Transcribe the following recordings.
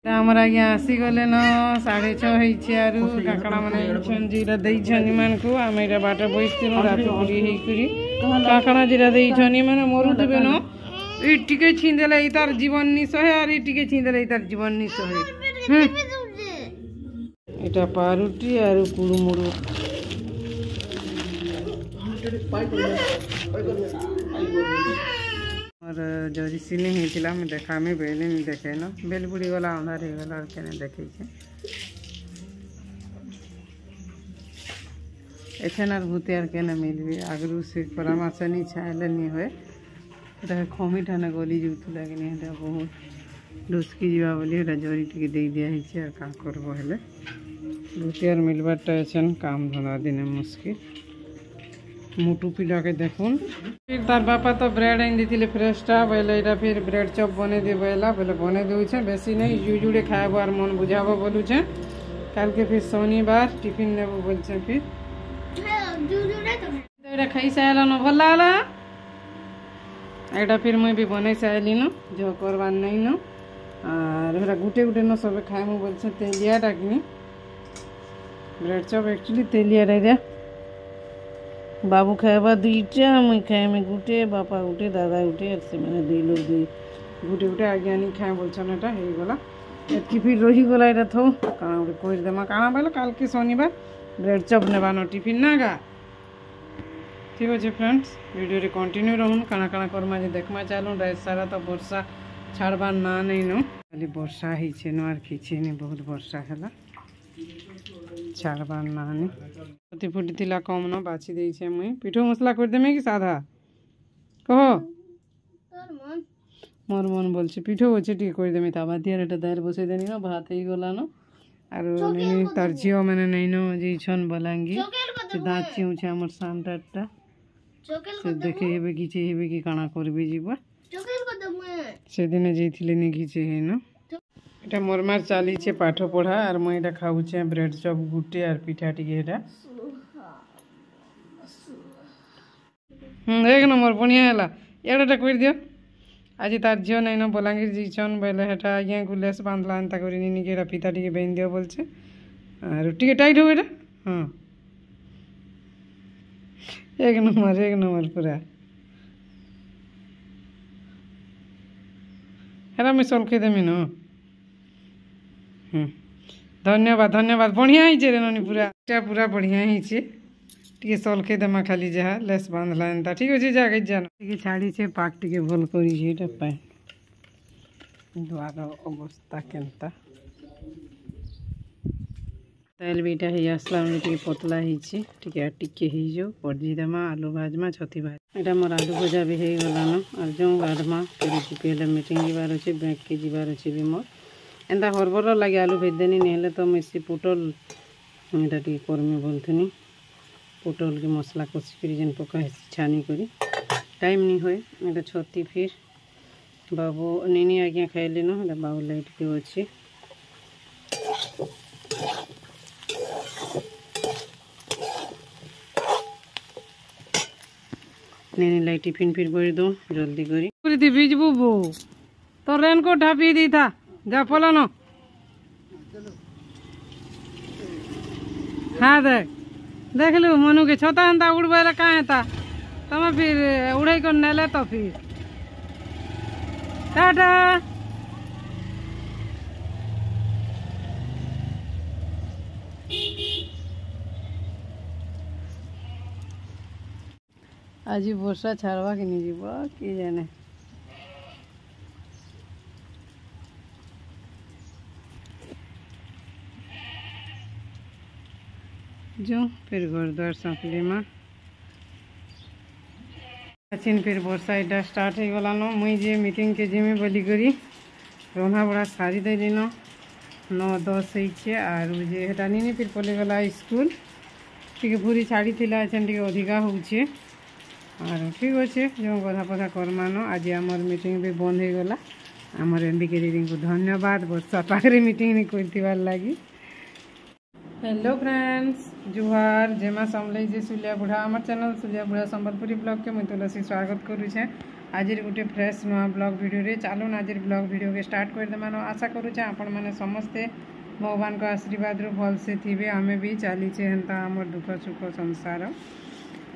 आमर आज्ञा आसी गले न 6:30 आरु काकड़ा माने जीरा देइछन मान को आम एटा बाट बइस्तिनो रात पुरी हेई करी काकड़ा जीरा देइछन माने मरुतबे न ई टिके छिंदेले ई तार जीवन नि सहे आर ई टिके छिंदेले ई तार जीवन नि सहे एटा पारुटी आरु कुड़ुमुड़ु और जरी सिने हेतिला में देखा में बेले नहीं देखे न बेल बुड़ी गला अंधार हे गला केने देखे छे एखन भूते आर केने मिलबे आगरू से परामर्श नहीं छायले नहीं होय एटा खमी ठाने गली जुतु लागनी एटा बहुत डुसकी जीवा बोली एटा जरी टिके दे दिया है छे का करबो हेले भूते आर मिलबाटा छन काम धंधा दिने मुश्किल मुटु पिला के देखुन फिर तार बापा तो ब्रेड आन दी फ्रेशटा बोले एटा फिर ब्रेड चप बने दे बोला बोले बने दे बेसी नहीं जुजुड़े खाएबो और मन बुझाबो बोलू छे काल के फिर शनिवार टिफिन नेबो बोल छे फिर जुजुड़े तो एटा खाई सायला न भल लागला एटा फिर मैं भी बने सायली न जो करवान नहीं न और एटा गुटे गुटे न सब खाएमु बोल छे तेलिया डाकनी ब्रेड चप एक्चुअली तेलिया रे बाबू खाएबा दुईटा मुई खाएमे गुटे बापा गुटे दादा गुटे से मैंने दुई लोग दुई गुटे गुटे आज्ञा नहीं खाए बोलछन एटा हे गला एतकी फिर रही गला एटा थो काना गुटे कोइ देमा काना बोले काल के शनिवार ब्रेड चप नेबानो टिफिन ना गा ठीक अछि फ्रेंड्स वीडियो रे कंटिन्यू रहून काना काना करमा जे देखमा चालू रात सारा तो वर्षा छाड़बा ना नहीं न खाली वर्षा ही छे न आर किछि नहीं बहुत वर्षा हैला छाड़बार नानी फुटी फुटी थिला कम न बाछि देई छे मुई पिठो मसला कर देमे कि साधा कहो मोर मन बोल छे पिठो होचे टी कर देमे ताबा दियार एटा दायर बसे देनी न भात हेई गला न आरो नेनी तार जियो माने नै न जे छन बलांगी से दाँत चिउ छे हमर सांटाटा से देखे हेबे घिचे हेबे कि काना करबे जीवा से दिने जेथिले नि घिचे हे न এটা মোর মার চালিছে পাঠ পড়া আর মই এটা খাউছে ব্রেড চপ গুটে আর পিঠা টিকে এটা এক নম্বর বনিয়া হেলা এটাটা কই দিও আজি তার ঝিও নাই না বলাঙ্গীর জিছন বলে হেটা আজ্ঞা গুলেস বাঁধলা আনতা করি নিনি কে এটা পিঠা টিকে বেন দিও বলছে আর টিকে টাইট হবে এটা হ্যাঁ এক নম্বর পুরা হেরা আমি সলকে দেমি না धन्यवाद धन्यवाद बढ़िया ही रे ननी पूरा पूरा बढ़िया ही छे टिके सलखे देमा खाली जहा लेस बांधला एंता ठीक अछि जा गई जान टिके छाड़ी छे पाक टिके भल करी छे एटा पाए द्वार अवस्था केनता तेल बेटा हे असला टिके पतला ही छे टिके टिके ही जो पड़जी देमा आलू भाजमा छती भाज एटा मोर आलू भजा भी हे गला न और जो बादमा करी पहले मीटिंग जीवार छे बैंक के जीवार छे भी मोर एंता हरबर लगे आलू भेज देनी नहीं तो मिसी पुटल एटा टी करमी बोलथनी पुटल के मसला कषि कर जेन पका छानी करी टाइम नहीं होए एटा छती फिर बाबू नीनी आज्ञा खाइले न एटा बाबू लाइट के अच्छे नीनी लाइट टिफिन फिर भरी दो जल्दी करी भिजबू बो तो रेन को ढापी दी था जा फलो न हाँ देख लू मनु के छोटा हंता उड़बे कहाँ हेता तब फिर उड़े को नेले तो फिर टाटा आज वर्षा छाड़वा कि नहीं जीव कि जाने जो फिर घर द्वार सांपली में अच्छी फिर वर्षा एटा स्टार्ट हो गला न मुई जे मीटिंग के जिमी बोली करी रंधा बड़ा सारी देली न 9-10 होइछे आर जे हेटा नी फिर पले गला स्कूल टिके पूरी छाड़ी थिला एछन टिके अधिका होउछे आर ठीक अच्छे जो गधा पधा करमा न आज आमर मीटिंग भी बंद हो गला आमर एमबीके दीदी को धन्यवाद वर्षा पाखरे मीटिंग नहीं करथिबार लागि हेलो फ्रेंड्स जुहार जेमा समले जे सुलिया बुढ़ा आमर चैनल सुलिया बुढ़ा संबलपुरी ब्लॉग के मुई तुलसी स्वागत करूँ आज गोटे फ्रेश नुआ ब्लॉग वीडियो चलून आज ब्लॉग वीडियो के स्टार्ट करदे आशा करुचे आपण मैंने समस्ते भगवान का आशीर्वाद रू भल से थे आमे भी चलीचे हेन्ता आमर दुख सुख संसार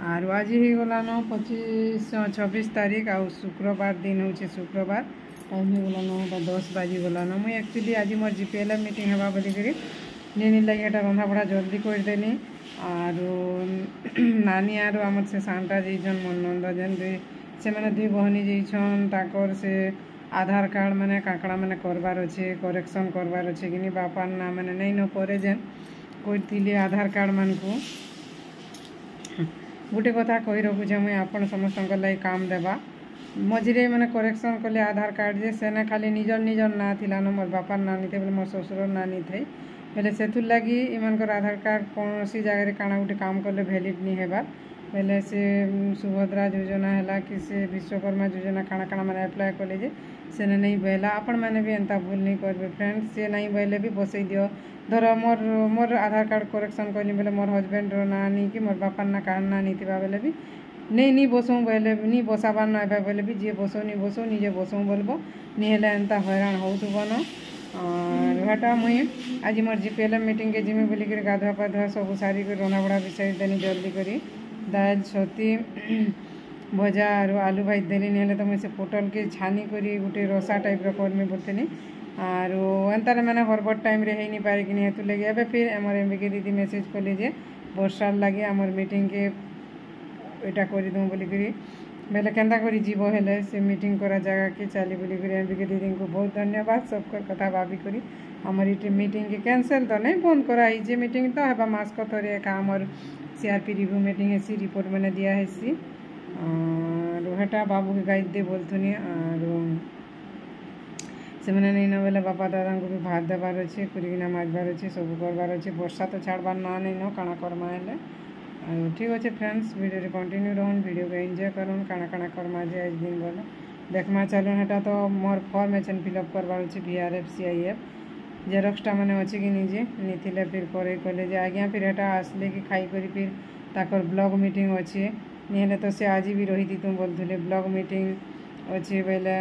आर आज ही गलान 26 तारीख आ शुक्रवार दिन हूँ शुक्रवार टाइम हो गलान 10 बाजी गलान मुई एक्चुअली आज मोर जीपीएल मीटिंग हवा बोलिक नहीं लगे एटा रंधा बढ़ा जल्दी करदेनी आर नानी आर आमर से सांटा जाइछन मोर नंद जेन से मैंने दुई बहनी जाइछन ताकर से आधार कार्ड मैंने काकड़ा मैंने करवार अच्छे करेक्शन करवार अच्छे कि बापार ना मैंने नहीं न परे जेन कही आधार कार्ड मान को गोटे कथा कही रखुचे मुई आपण समस्त काम देवा मझे मैंने करेक्शन कले आधार कार्ड जे सेना खाली निजर निजर ना थिला न मोर बापार ना नहीं थे बोले मोर ससुर ना नहीं थे बोले से लगी इमानकर आधार कार्ड कौन सी जगह काना गोटे काम कले भैलिड नहीं हेबार बोले से सुभद्रा योजना है कि से विश्वकर्मा योजना काना काना मैंने अप्लाई कले जे से नहीं बहला आपण मैंने भी एंता भूल नहीं करबे फ्रेंड्स से नहीं बहले भी बसई दियो धर मोर मोर आधार कार्ड करेक्शन करनी बोले मोर हजबैंड रो ना नहीं कि मोर बापार ना कान ना नहीं थी बोले भी नहीं बसऊँ बोले नहीं बसाबार ना बोले भी जी बसो नहीं बसो निजे बसऊँ बोलबो नहीं हेले एंता हैरान होतुबन और हटा मुई आज मोर जीपीएल मीटिंग के जिमी बोलिक गाधुआ पाधुआ सब सारी रंधा बड़ा विषय देनी जल्दी करी दाल छती भजा और आलू भाई देली नहीं तो मुझे पोटल के छानी करी गोटे रसा टाइप करमी बोलते आर एंतार मैंने हरबट टाइम रे नहीं पारे कि हेतु लगे ए फिर आमर एमबीके दीदी मेसेज कले जे वर्षार लगे आमर मीटिंग के यहाँ करदूँ बोलिक बेले केन्ता करी जीव हेले से मीटिंग करा जगह के चली बोलिक एमबीके दीदी को बहुत धन्यवाद सबको कथा भाभी करी आमर ये मीटिंग के कैंसल तो नहीं बंद कराई जे मीटिंग तो है मास्क थोड़े एक आमर सीआरपी रिव्यू मीटिंग है रिपोर्ट मैंने दिया है रोहटा बाबू के गाइड दे बोलथुनी और से मैंने नहीं न बोले बापा दादा को भी भात देवार अच्छे कुरिकिना माजबार अच्छे सब करवार अच्छे वर्षा तो छाड़बार ना नहीं न काना करमा हेले ठीक अच्छे फ्रेंड्स वीडियो कंटिन्यू रहन वीडियो को एंजॉय करन काना काना करमा जे आज दिन बोले देखमा चलून हेटा तो मोर फॉर्म एचन फिलअप करवार अच्छे VRF CIF जेरक्सटा मैंने अच्छे कि निजे नहीं फिर करे कले आज्ञा फिर एटा आसले कि खाई करी फिर ताकर ब्लॉग मीटिंग अच्छे नहीं तो से आज भी रही थी तुम बोलते ब्लॉग मीटिंग अच्छे बोले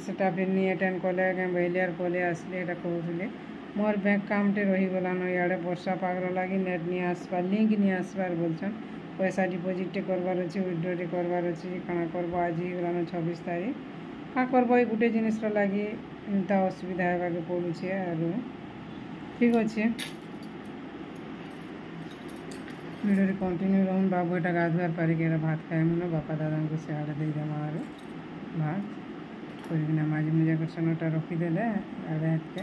सेटा फिर नहीं अटेंड कले बहलियार कले आसले कहते मोर बैंक काम टे रही गलान इे वर्षा पागर लगी नेट नहीं आसबार लिंक नहीं आसबार बोलछन पैसा डिपोजिट करवार अच्छे विड्रो करवार अच्छे काना करब आज ही गलान 26 तारीख क्या करब ये गोटे जिनिस लगी एंता असुविधा होगा पड़ुचे और ठीक अच्छे वीडियो कंटिन्यू रहूँ बाबू एटा गाधुआर पारिक भात खाएमु न बापा दादा को सियाड़े देदेमा आर भात करना माजी मुजा कर सनटा रखीदे आड़े हाथ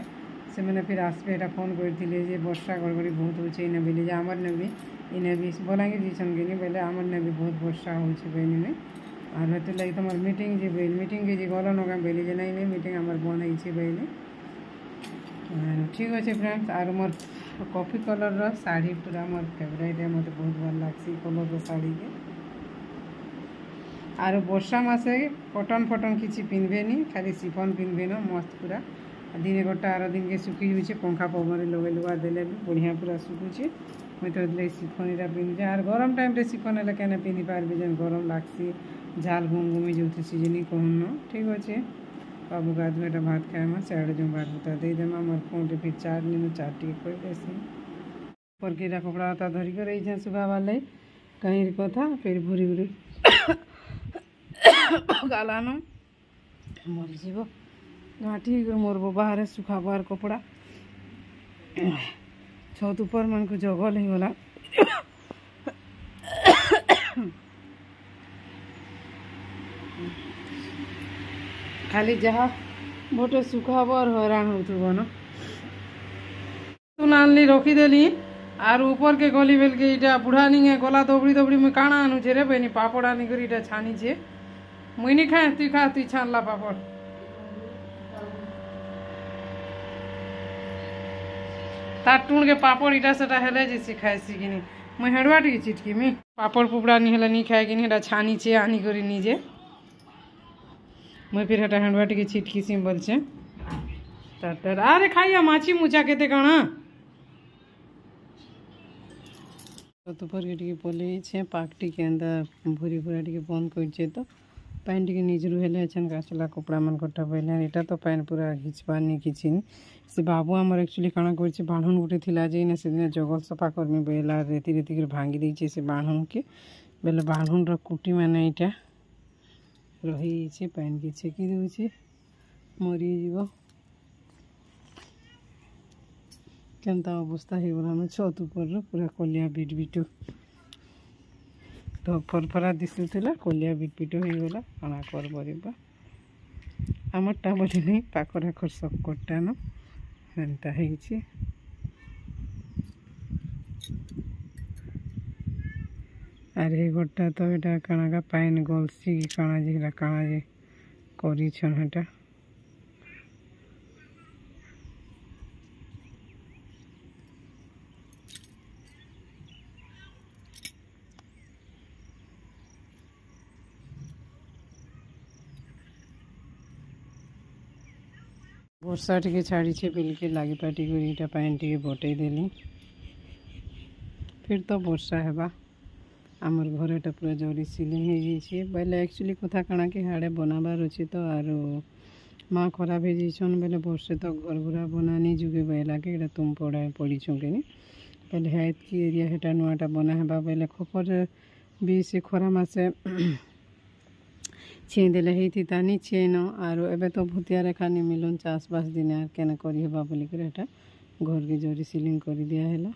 से मैंने फिर आसपे एटा फोन करते वर्षा गड़गड़ी बहुत होचे इने बोले जे आमर ने भी इने भी बलांगीर जीछन कि बोले आमर ने भी बहुत वर्षा होचे बहनी में और हेतु लगे तुम मीटिंग जे बहन मीटिंग के जी गल नगा बोली जे नहीं मीटिंग आमर बंद होइछे बहनी ठीक अच्छे फ्रेंड्स और मोर कॉफी कलर साड़ी पूरा मोर फेवरेट है मत बहुत भल लग्सी कलर साड़ी के और वर्षा मसे कटन फटन किसी पिंधे नहीं खाली सिफन पिंधे न मस्त पूरा दिन गोटा आर दिन के सुखी जाऊे पंखा पवन लगे लुआ देले भी बढ़िया पूरा सुखुचे मुझे तो सिफन इटा पिंधे और गरम टाइम रे सिफन है क्या पिंधि पार्बी जेन गरम लाग्सी झाल घुमघुमी जो सीजनी कहून ठीक अच्छे बाबू गाधुआ भात खाएमा सियाड़े जो भात भूता देदेमा मोर फोन फिर चार दिन चार टी कोई बेसी ऊपर के कपड़ा उता धरिक रही सुखाबार लगे कहीं कथा फिर भूरी भूरी गालान मरीज घाटी मोरब बाहर सुखाबार कपड़ा छत ऊपर मन को जगल हो गला खाली जहाँ बोटे सुखाब और हैरान होन नानी रखीदेली आर ऊपर के गली बेल के इटा बुढ़ा नहीं है गला दबड़ी दबड़ी मुझे काना आनुचे रे बहनी पापड़ आनी कर इटा छानीचे मुई नहीं खाए तुई खा तुई छानला पापड़ तार टूण के पापड़ इटा सेटा हेले जे सिखाए सिखिनी मुई हेडवा टी चिटकी मी पापड़ पुपड़ा नहीं हेले नहीं खाए कि नहीं छानीचे आनी करी निजे मुई फिर हेटा हेडवा टी चिटकी सी बोलचे तर अरे खाइया माछी मुचा केते काना तो पर के पलि पाकटी के अंदर भूरी भूरा टी बंद कर तो पैन टी निजरू हेले अछन गाछला कपड़ा मन कटा पहले एटा तो पैन पूरा घिचबार नहीं किछि से बाबू हमर एक्चुअली काना करछि बांधन गुटे थिला जे ने से दिन जगल सफा करमी बेला रेती रेती कर भांगी दैछि से बांधन के बेले बांधन रो कुटी माने एटा रही छे पैन के छेकी देउछि मरी जीवो केनता अवस्था हे गलानो छत ऊपर पूरा कलिया बिट बिटो तो फरफरा दिसुला कलिया बिट बिटो हो गला काना कर बरिबा आमरटा बोली नहीं पाखर आखर सकटा न एंता हेछि अरे गोटा तो एटा काना का पाइन गलसी काना जे काना जे करी छन हटा वर्षा टी छाड़ी छे बिल्कुल लगी पाटी कर पैन टी बटे देली फिर तो वर्षा हेबा आमर घरटा पूरा जरी सिलिंग हो जाइए बोले एक्चुअली कथा काना कि हाड़े बनाबार अच्छे तो आरो माँ खराब हो जाइछन बोले वर्षे तो घर घुरा बनानी जुगे बेला के तुम पड़ा पड़ी कि बोले हेत की एरिया हेटा नुआटा बना हेबा बोले खपर भी से खरा मासे छे देले हेती तानी छेन आरो एबे तो भूतिया रेखा नि मिलन चाषबास दिन आर केना करी हेबा बोली कर एटा घर के जरी सिलिंग कर दिया हैला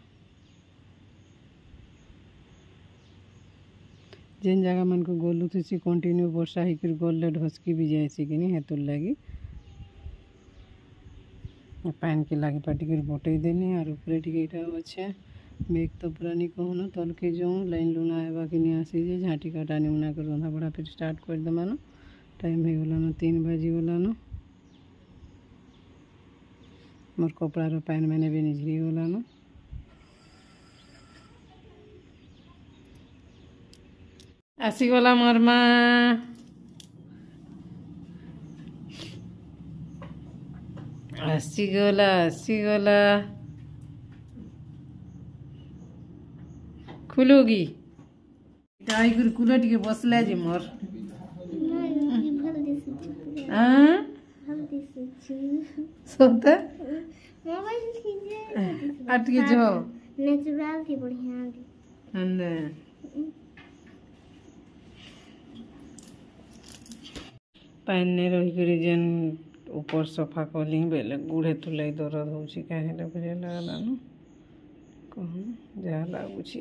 जेन जगह मन को गोलू थी कंटिन्यू वर्षा होकर गोल ढसकी भी जाए कि नहीं हेतुर लगी पैन के लगे पाटी कर बटे देनी और ऊपर टी अच्छे मेघ तो पूरा नहीं कहून तल के जो लाइन लुना है कि नहीं आसी जे झाँटी काटा निमुना कर रंधा बड़ा फिर स्टार्ट कर देमान टाइम हो गलान 3 बजी गलान मोर कपड़ार पैन मैंने भी निझरी गलान आसीगला मोर माँ आसीगला खुलोगी टाई कर कुलो टिके बसला जे मोर हां सोता मोबाइल खींचे अटके जो नेचुरल थी बढ़िया थी अंदे पैने रही कर जेन ऊपर सफा कली बेले गुड़े तुलाई दर्द होची काहे बुझे लागलान कहूँ जहाँ लगुच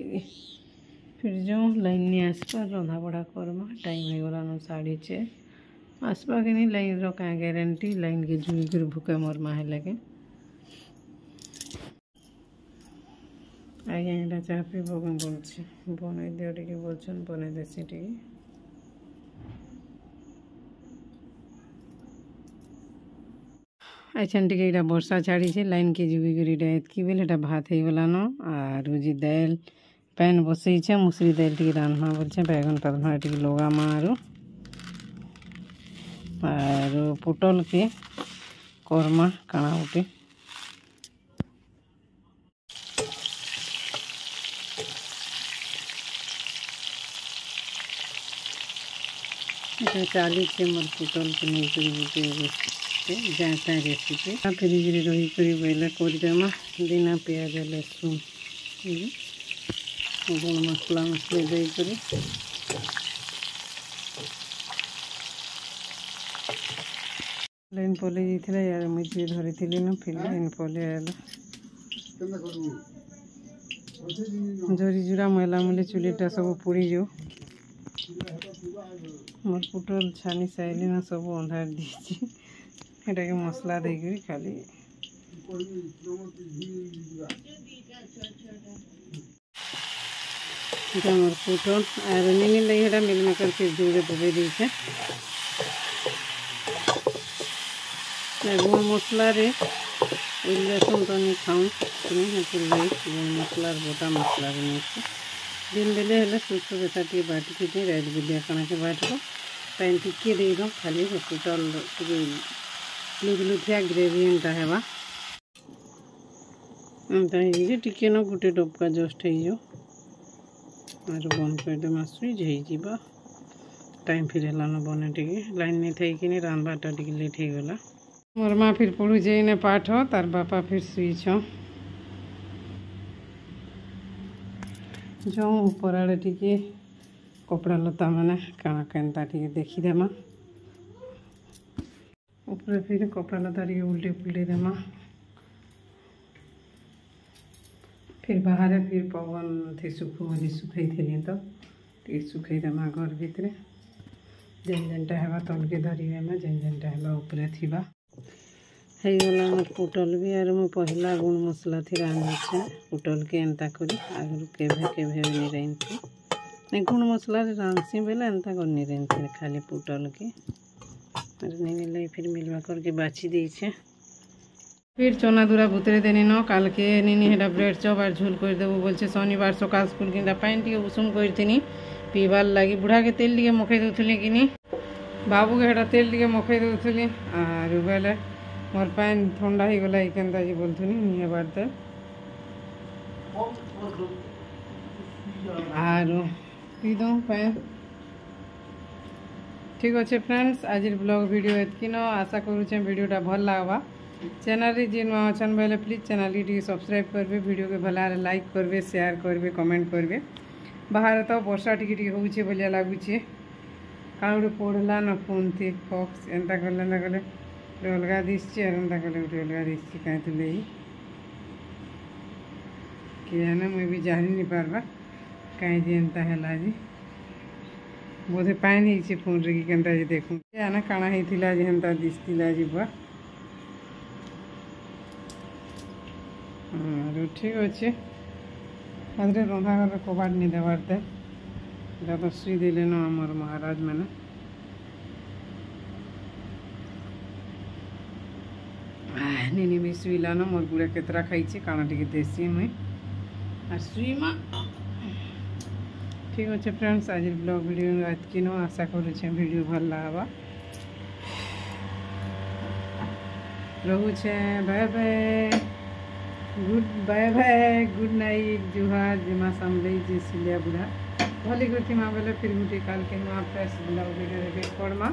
फिर जो लाइन नहीं आसपा रंधा बड़ा करमा टाइम हो गलान 6:30 आसपा कि नहीं लाइन रो क्या गारंटी लाइन के जुई कर भूखे मोर माहे लगे आज्ञा यहाँ चाह पी बोल बन दियो टे बोलछन बन देसी टे अच्छा टे वर्षा छाड़ी छे लाइन के जुगी कर एतकी बेले भात हो गलान और जी दाल पैन बसई छे मुसरी दाल टी रान्ना बोल बैगन पातना टी लगा मारो और पोटल के करमा काना उठे चाली छे मोर पोटल के नहीं जाता रेसिपी फ्रिज रही कर बेले करदेमा बिना पियाज लहसुन गुण मसला मसली देकर लाइन पलि जाइए यार मुझे धरी थी ना फिर लाइन पलि आला जरी जुरा मैला मुली चुलीटा सब पोड़ी जो मोर पुटल छानी साइली ना सब अंधार दी एटा के मसला देकर खाली मोर पुटल और नहीं लगे मिल मेकर के जोड़े दबे दी मसला रे लहसुन तो नहीं खाऊँ मसलार बोटा मसला दिन बेले हेल्ले सुख बेटा टे बाटी थी रात बेलिया कणा के बाटब पैन टिके दे दूँ खाली पुटल लुथिया ग्रेवी एंता हेबा एंता टिके न गोटे डबका जस्ट हो बंद करदे स्विच हो टाइम फिर हेलान बने टी लाइन नहीं थी कि रांधवाटा टी लेट हो गला मोर माँ फिर पढ़ु जाइने पाठ तार बापा फिर शुईछ जो ऊपर आड़े टी कपड़ा लता मैंने काना केन्ता टी देखीदेमा ऊपर फिर कपड़ा लता टी उल्टे पुल्टे देमा फिर बाहर फिर पवन थी सुखु बोली सुखई थी तो टी सुखई देमा घर भितर जेन जेनटा हेबा तलके धरिदेमा जेन जेनटा हेबा ऊपर थिबा हेगला मोर पुटल भी और मु पहला गुण मसला थी रांधे पुटल के एंता करी आगु केभे केभे नहीं रांधती नहीं गुण मसला रांधसी बेले एंता कर नहीं रांधती खाली पुटल के नहीं मिले फिर मिलवा करके बाछी देछे फिर चना दूरा बुतरे देनी न काल के नीनी हेटा ब्रेड चप और झोल कर देबो बोलছে शनिवार सकाल स्कूल किंदा पानी टी उषुम करथिनी पीबार लगी बुढ़ा के तेल टे मखई दूली कि बाबू के हेटा तेल टे मखई दूली और बेले मोर पानी ठंडा हो गला केन्ता जी बोलथुनी निहे बारते और पी दो पानी ठीक अच्छे फ्रेंड्स आज ब्लॉग वीडियो एतकी न आशा करुचे वीडियोटा भल लागबा चैनल जी नुआ अच्छन बेले प्लीज चैनल टी सब्सक्राइब करबे वीडियो के भला लाइक करबे शेयर करबे कमेंट करबे बाहर तो वर्षा टिके होउछे बोलिया लागुछे काउडे पड़ला न फोन थी फक्स एंता कले ना कले अलगा दिसछे और एंता कले अलगा दिसछे कहीं किया ना मुई भी जानी नहीं पारबा कहीं जी एंता हैला जी बोधे पानी ही फोन रे केनता जी देखूँ क्या ना काना होता जी एंता दिसला जी बा ठीक अच्छे आदरे रंधा घर कबाड़ नहीं देवारते तो शुई देले न आमर महाराज मैंने नीनी भी शुईला न मोर गुड़ा केतरा खाई काना टी देसी मुई और शुईमा ठीक अच्छे फ्रेंड्स आज ब्लॉग वीडियो एतकी न आशा करुचे वीडियो भल लागबा रहुचे बाय बाय गुड नाइट जुहार जिमा सामले जी सिलिया बुढ़ा भली गति माँ बोले फिर गुटी काल के नुआ फ्रेश ब्लॉग वीडियो देखे पड़मा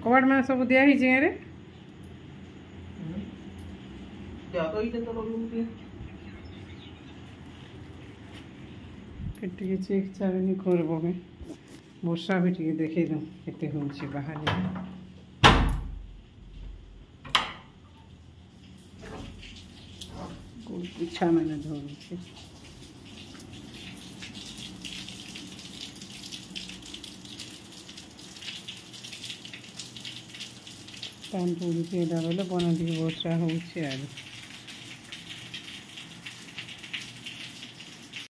कबाड़ में सब दिया ही रे टे चेक चालनी करब वर्षा भी टे देखे दूँ केते होउछे बाहर पिछा मैंने धोछे पानी पूरी पेड़ा बोले बना टी वर्षा होउछे।